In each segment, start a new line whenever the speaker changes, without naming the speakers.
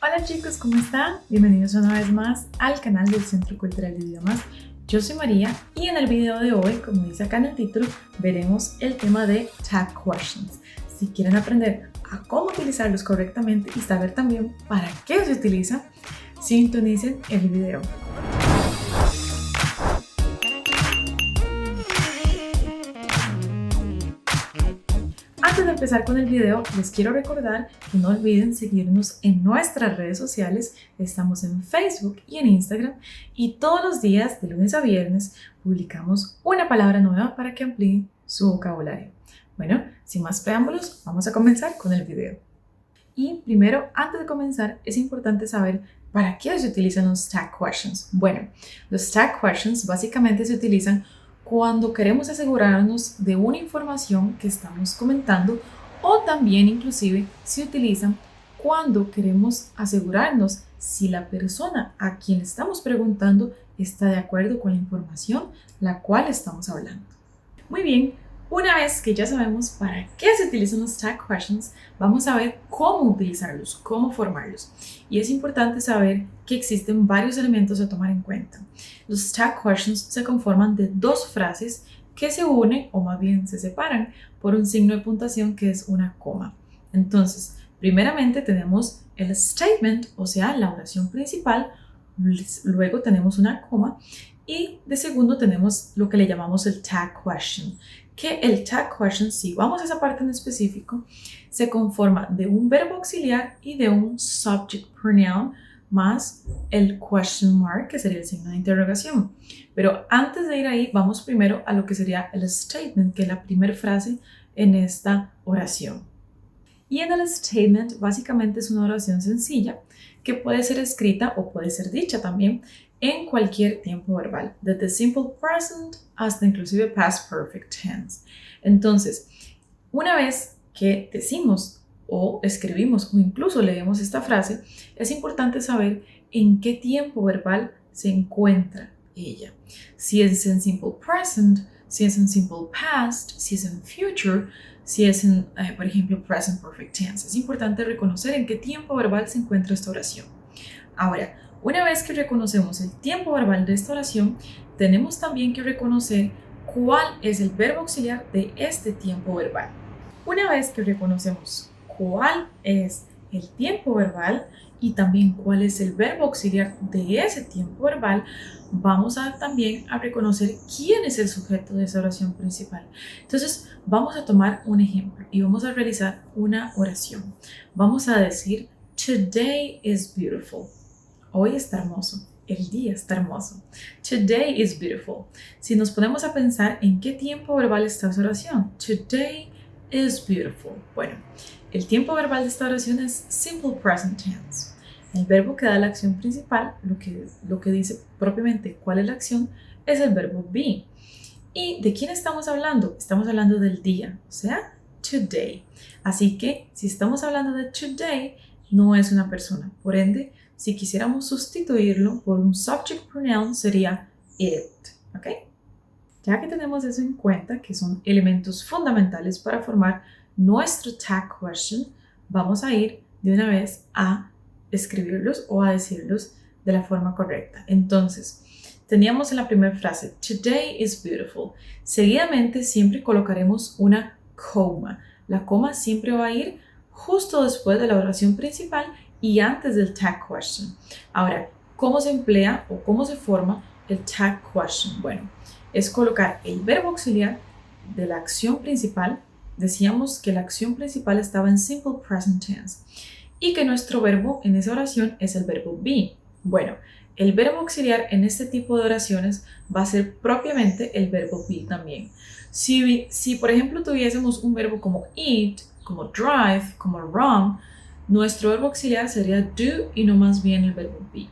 Hola chicos, ¿cómo están? Bienvenidos una vez más al canal del Centro Cultural de Idiomas. Yo soy María y en el video de hoy, como dice acá en el título, veremos el tema de tag questions. Si quieren aprender a cómo utilizarlos correctamente y saber también para qué se utilizan, sintonicen el video. Antes de empezar con el video, les quiero recordar que no olviden seguirnos en nuestras redes sociales. Estamos en Facebook y en Instagram y todos los días, de lunes a viernes, publicamos una palabra nueva para que amplíen su vocabulario. Bueno, sin más preámbulos, vamos a comenzar con el video. Y primero, antes de comenzar, es importante saber para qué se utilizan los tag questions. Bueno, los tag questions básicamente se utilizan cuando queremos asegurarnos de una información que estamos comentando, o también inclusive se utilizan cuando queremos asegurarnos si la persona a quien estamos preguntando está de acuerdo con la información la cual estamos hablando. Muy bien, una vez que ya sabemos para qué se utilizan los tag questions, vamos a ver cómo utilizarlos, cómo formarlos. Y es importante saber que existen varios elementos a tomar en cuenta. Los tag questions se conforman de dos frases que se unen o más bien se separan por un signo de puntuación que es una coma. Entonces, primeramente tenemos el statement, o sea, la oración principal, luego tenemos una coma y de segundo tenemos lo que le llamamos el tag question, que el tag question, si vamos a esa parte en específico, se conforma de un verbo auxiliar y de un subject pronoun más el question mark, que sería el signo de interrogación. Pero antes de ir ahí, vamos primero a lo que sería el statement, que es la primera frase en esta oración. Y en el statement, básicamente es una oración sencilla que puede ser escrita o puede ser dicha también en cualquier tiempo verbal, desde simple present hasta inclusive past perfect tense. Entonces, una vez que decimos o escribimos o incluso leemos esta frase, es importante saber en qué tiempo verbal se encuentra ella. Si es en simple present, si es en simple past, si es en future, si es en, por ejemplo, present perfect tense. Es importante reconocer en qué tiempo verbal se encuentra esta oración. Ahora, una vez que reconocemos el tiempo verbal de esta oración, tenemos también que reconocer cuál es el verbo auxiliar de este tiempo verbal. Una vez que reconocemos cuál es el tiempo verbal y también cuál es el verbo auxiliar de ese tiempo verbal, vamos también a reconocer quién es el sujeto de esa oración principal. Entonces, vamos a tomar un ejemplo y vamos a realizar una oración. Vamos a decir, Today is beautiful. Hoy está hermoso. El día está hermoso. Today is beautiful. Si nos ponemos a pensar en qué tiempo verbal está esa oración. Today is beautiful. Bueno, el tiempo verbal de esta oración es simple present tense. El verbo que da la acción principal, lo que dice propiamente cuál es la acción, es el verbo be. ¿Y de quién estamos hablando? Estamos hablando del día, o sea, today. Así que si estamos hablando de today, no es una persona. Por ende, si quisiéramos sustituirlo por un subject pronoun, sería it. ¿Ok? Ya que tenemos eso en cuenta, que son elementos fundamentales para formar nuestro tag question, vamos a ir de una vez a escribirlos o a decirlos de la forma correcta. Entonces, teníamos en la primera frase, Today is beautiful. Seguidamente siempre colocaremos una coma. La coma siempre va a ir justo después de la oración principal y antes del tag question. Ahora, ¿cómo se emplea o cómo se forma el tag question? Bueno, es colocar el verbo auxiliar de la acción principal. Decíamos que la acción principal estaba en simple present tense y que nuestro verbo en esa oración es el verbo be. Bueno, el verbo auxiliar en este tipo de oraciones va a ser propiamente el verbo be también. Si por ejemplo tuviésemos un verbo como eat, como drive, como run, nuestro verbo auxiliar sería do y no más bien el verbo be.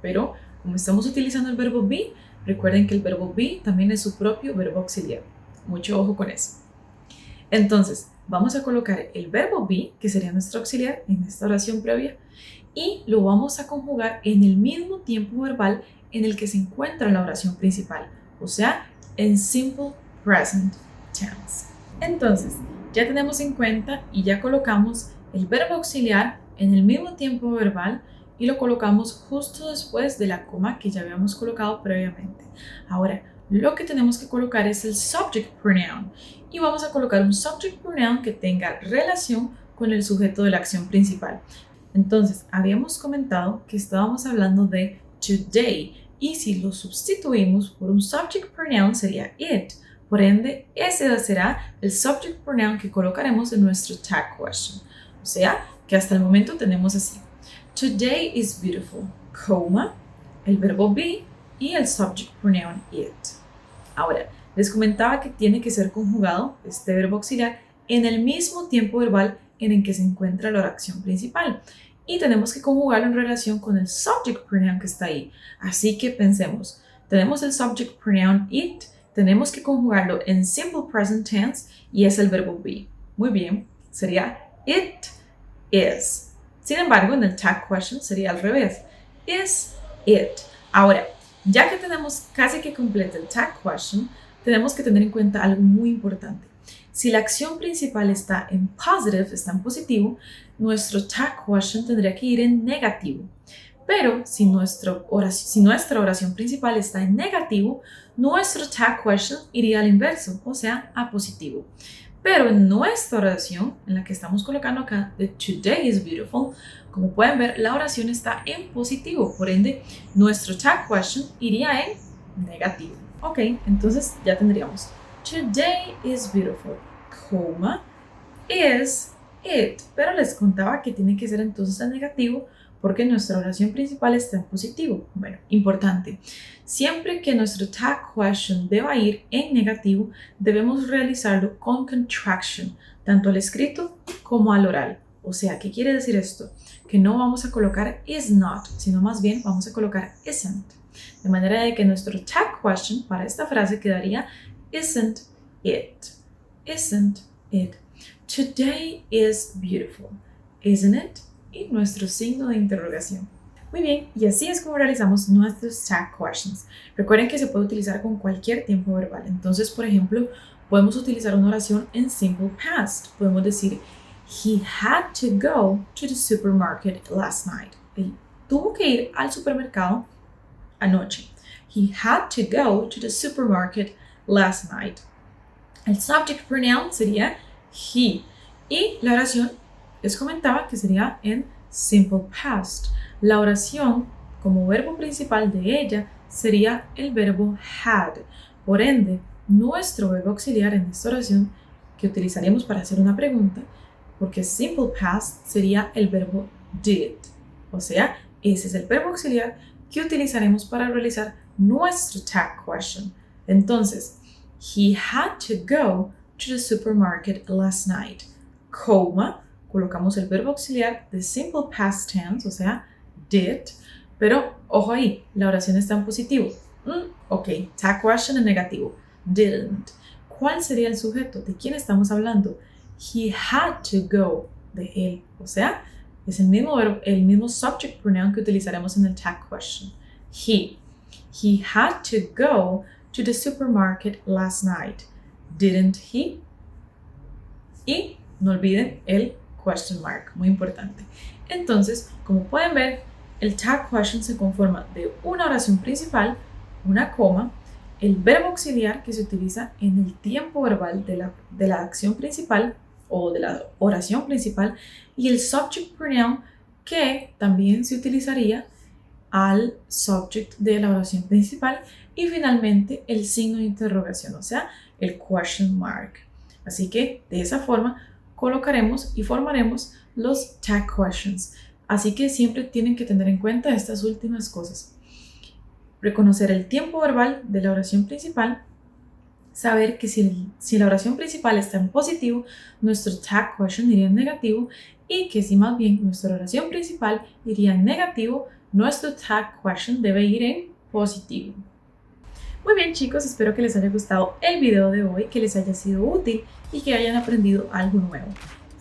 Pero como estamos utilizando el verbo be, recuerden que el verbo be también es su propio verbo auxiliar. Mucho ojo con eso. Entonces, vamos a colocar el verbo be, que sería nuestro auxiliar en esta oración previa, y lo vamos a conjugar en el mismo tiempo verbal en el que se encuentra la oración principal, o sea, en simple present tense. Entonces, ya tenemos en cuenta y ya colocamos el verbo auxiliar en el mismo tiempo verbal y lo colocamos justo después de la coma que ya habíamos colocado previamente. Ahora, lo que tenemos que colocar es el subject pronoun y vamos a colocar un subject pronoun que tenga relación con el sujeto de la acción principal. Entonces, habíamos comentado que estábamos hablando de today y si lo sustituimos por un subject pronoun sería it. Por ende, ese será el subject pronoun que colocaremos en nuestro tag question. O sea, que hasta el momento tenemos así. Today is beautiful, coma, el verbo be y el subject pronoun it. Ahora, les comentaba que tiene que ser conjugado este verbo auxiliar en el mismo tiempo verbal en el que se encuentra la oración principal. Y tenemos que conjugarlo en relación con el subject pronoun que está ahí. Así que pensemos, tenemos el subject pronoun it, tenemos que conjugarlo en simple present tense y es el verbo be. Muy bien, sería it is. Sin embargo, en el tag question sería al revés. Is it. Ahora, ya que tenemos casi que completo el tag question, tenemos que tener en cuenta algo muy importante. Si la acción principal está en positive, está en positivo, nuestro tag question tendría que ir en negativo. Pero si nuestra oración principal está en negativo, nuestro tag question iría al inverso, o sea, a positivo. Pero en nuestra oración, en la que estamos colocando acá, de today is beautiful, como pueden ver, la oración está en positivo. Por ende, nuestro tag question iría en negativo. Ok, entonces ya tendríamos today is beautiful, coma, is it. Pero les contaba que tiene que ser entonces en negativo porque nuestra oración principal está en positivo. Bueno, importante. Siempre que nuestro tag question deba ir en negativo, debemos realizarlo con contraction, tanto al escrito como al oral. O sea, ¿qué quiere decir esto? Que no vamos a colocar is not, sino más bien vamos a colocar isn't. De manera de que nuestro tag question para esta frase quedaría isn't it. Isn't it. Today is beautiful. Isn't it? Y nuestro signo de interrogación. Muy bien, y así es como realizamos nuestros tag questions. Recuerden que se puede utilizar con cualquier tiempo verbal. Entonces, por ejemplo, podemos utilizar una oración en simple past. Podemos decir, he had to go to the supermarket last night. Él tuvo que ir al supermercado anoche. He had to go to the supermarket last night. El subject pronoun sería he. Y la oración les comentaba que sería en simple past. La oración como verbo principal de ella sería el verbo had. Por ende, nuestro verbo auxiliar en esta oración que utilizaríamos para hacer una pregunta, porque simple past sería el verbo did. O sea, ese es el verbo auxiliar que utilizaremos para realizar nuestro tag question. Entonces, he had to go to the supermarket last night, coma, colocamos el verbo auxiliar de simple past tense, o sea, did, pero ojo ahí, la oración está en positivo. Ok, tag question en negativo, didn't. ¿Cuál sería el sujeto? ¿De quién estamos hablando? He had to go, de él, o sea, es el mismo verbo, el mismo subject pronoun que utilizaremos en el tag question. He had to go to the supermarket last night, didn't he? Y no olviden el question mark, muy importante. Entonces, como pueden ver, el tag question se conforma de una oración principal, una coma, el verbo auxiliar que se utiliza en el tiempo verbal de la acción principal o de la oración principal y el subject pronoun que también se utilizaría al subject de la oración principal y finalmente el signo de interrogación, o sea, el question mark. Así que de esa forma colocaremos y formaremos los tag questions. Así que siempre tienen que tener en cuenta estas últimas cosas. Reconocer el tiempo verbal de la oración principal, saber que si la oración principal está en positivo, nuestro tag question iría en negativo y que si más bien nuestra oración principal iría en negativo, nuestro tag question debe ir en positivo. Muy bien chicos, espero que les haya gustado el video de hoy, que les haya sido útil y que hayan aprendido algo nuevo.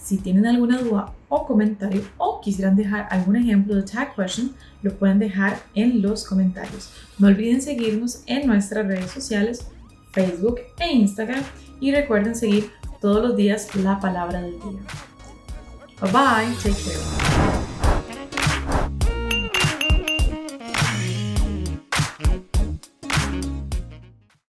Si tienen alguna duda o comentario o quisieran dejar algún ejemplo de tag question, lo pueden dejar en los comentarios. No olviden seguirnos en nuestras redes sociales, Facebook e Instagram y recuerden seguir todos los días la palabra del día. Bye bye, take care.